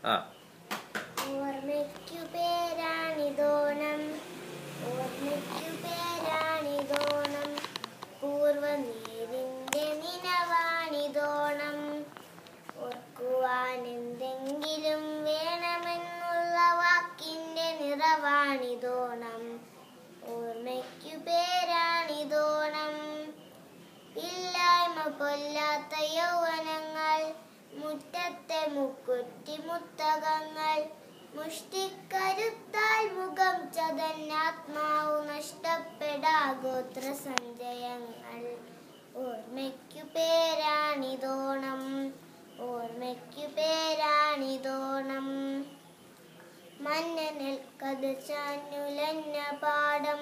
ആ. ഓർമ്മയ്ക്കു പേരാണിതോണം, ഓർമ്മയ്ക്കു പേരാണിതോണം, പൂർവനീരിന്റെ നിനവാണിതോണം. ഓർക്കുവാനെന്തെങ്കിലും വേണമെന്നുള്ള വാക്കിന്റെ നിറവാണിതോണം. ഓർമ്മയ്ക്കു പേരാണിതോണം. ഇല്ലായ്മ പൊല്ലാത്ത യൗവനങ്ങൾ, മുറ്റത്തെ മുക്കുറ്റി മുത്തകങ്ങൾ, മുഷ്ടിക്കരുത്താൽ മുഖം ചതന്നാത്മാവു നഷ്ടപ്പെടാ ഗോത്ര സഞ്ചയങ്ങൾ. ഓർമ്മയ്ക്കു പേരാണിതോണം, ഓർമ്മയ്ക്കു പേരാണിതോണം. മഞ്ഞനിൽ കതിർച്ചാഞ്ഞുലഞ്ഞ പാടം,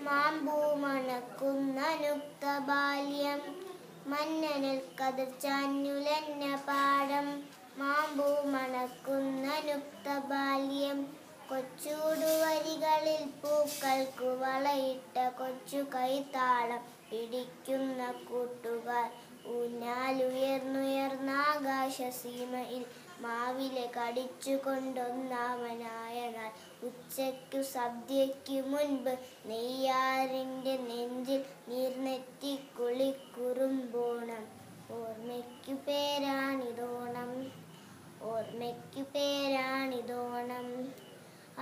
മാമ്പൂ മണക്കുന്നനുക്ത ബാല്യം. മഞ്ഞനിൽ കതിർച്ചാഞ്ഞുലഞ്ഞ പാടം, മാമ്പൂ മണക്കുന്നനുക്ത ബാല്യം. കൊച്ചൂടുവരികളിൽ പൂക്കൾക്കു വളയിട്ട കൊച്ചു കൈത്താളം പിടിക്കുന്ന കൂട്ടുകാർ. ഊഞ്ഞാലുയർന്നുയർന്നാകാശസീമയിൽ മാവിലെ കടിച്ചു കൊണ്ടൊന്നാമനായ നാൾ. ഉച്ചയ്ക്കു സദ്യയ്ക്കു മുൻപ് നെയ്യാറിന്റെ നെഞ്ചിൽ നീർനെറ്റി കുളിക്കുറുമ്പോണം. ഓർമ്മയ്ക്കു പേരാണിതോണം, ഓർമ്മയ്ക്കു പേരാണിതോണം.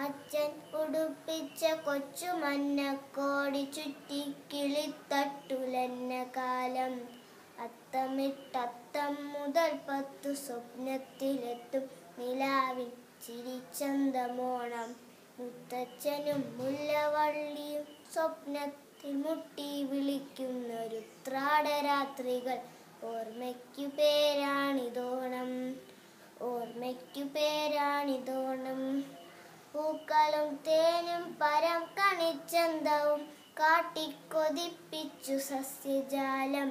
അച്ഛൻ ഉടുപ്പിച്ച കൊച്ചു മഞ്ഞക്കോടി ചുറ്റി കിളിത്തട്ടുലഞ്ഞ കാലം. അത്തമിട്ടത്തം മുതൽ 10 സ്വപ്നത്തിലെത്തും നിലാവിൻ ചിരിച്ചന്തമോണം. മുത്തച്ഛനും മുല്ലവള്ളിയും സ്വപ്നത്തിൽ മുട്ടി വിളിക്കുന്നൊരുത്രാടരാത്രികൾ. ഓർമ്മയ്ക്കു പേരാണിതോണം, ഓർമ്മയ്ക്കു പേരാണിതോണം. പൂക്കളും തേനും പരം കണിച്ചന്തവും കാട്ടിക്കൊതിപ്പിച്ചു സസ്യജാലം.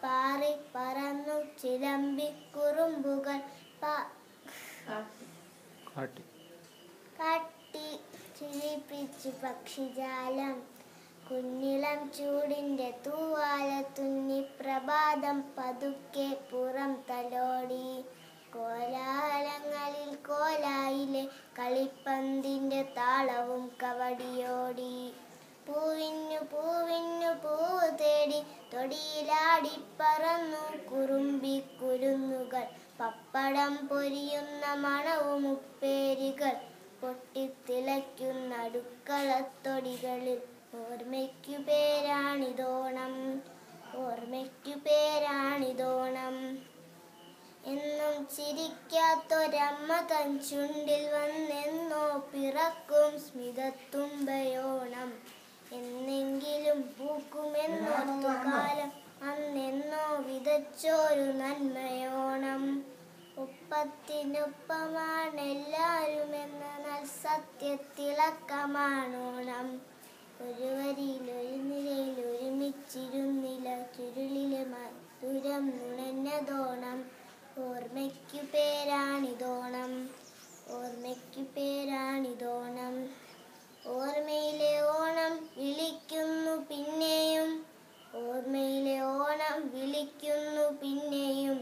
പാറി പറന്നു ചിലമ്പി കുറുമ്പുകൾ കാട്ടി ചിരിപ്പിച്ചു പക്ഷിജാലം. കുഞ്ഞിളം ചൂടിന്റെ തൂവാല തുന്നി പ്രഭാതം പതുക്കെ പുറം തലോടി. കോലാഹലങ്ങളിൽ കോലായിലെ കളിപ്പന്തിന്റെ താളവും കവടിയോടി. പൂവിന്നു പൂവിന്നു പൂവ് തേടി തൊടിയിലാടിപ്പറന്നു കുറുമ്പി കുരുന്നുകൾ. പപ്പടം പൊരിയുന്ന മണവും ഉപ്പേരികൾ പൊട്ടിത്തിളയ്ക്കുന്ന അടുക്കളത്തൊടികളിൽ. ഓർമ്മയ്ക്കു പേരാണിതോണം, ഓർമ്മയ്ക്കു പേരാണിതോണം. എന്നും ചിരിക്കാത്തൊരമ്മ തൻ ചുണ്ടിൽ വന്നെന്നോ പിറക്കും സ്മിതത്തുമ്പയോണം. എന്നെങ്കിലും പൂക്കുമെന്നോർത്തു കാലം അന്നെന്നോ വിതച്ചോരു നന്മയോണം. ഒപ്പത്തിനൊപ്പമാണെല്ലാരുമെന്ന നൽസത്യത്തിളക്കമാണോണം. ഒരു വരിയിൽ ഒരു നിരയിൽ ഒരുമിച്ചിരുന്നില ചുരുളിലെ മധുരം നുണഞ്ഞതോണം. ഓർമ്മയ്ക്കു പേരാണിതോണം, ഓർമ്മയ്ക്കു പേരാണിതോണം. ഓർമ്മയിലെ ഓണം വിളിക്കുന്നു പിന്നെയും, ഓർമ്മയിലെ ഓണം വിളിക്കുന്നു പിന്നെയും.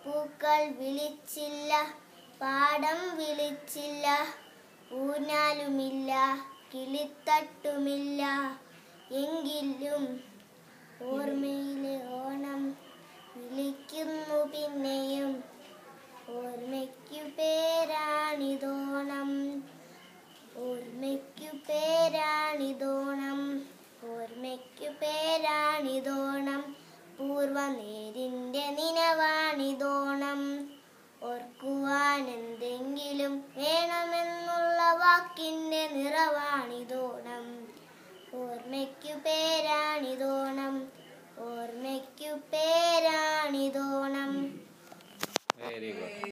പൂക്കൾ വിളിച്ചില്ല, പാടം വിളിച്ചില്ല, ഊഞ്ഞാലുമില്ല, കിളിത്തട്ടുമില്ല. എങ്കിലും ഓർമ്മയിലെ ഓണം വിളിക്കുന്നു പിന്നെയും. ഓർമ്മയ്ക്കു പേരാണിതോണം, ഓർമ്മയ്ക്കു പേരാണിതോണം, ഓർമ്മയ്ക്കു പേരാണിതോണം. പൂർവനേരിന്റെ നിനവാണിതോണം. ഓർക്കുവാനെന്തെങ്കിലും വേണമെന്നുള്ള വാക്കിന്റെ നിറവാണിതോണം. ഓർമ്മയ്ക്കു പേരാണിതോണം, ഓർമ്മയ്ക്കു പേരാണിതോണം. Very good.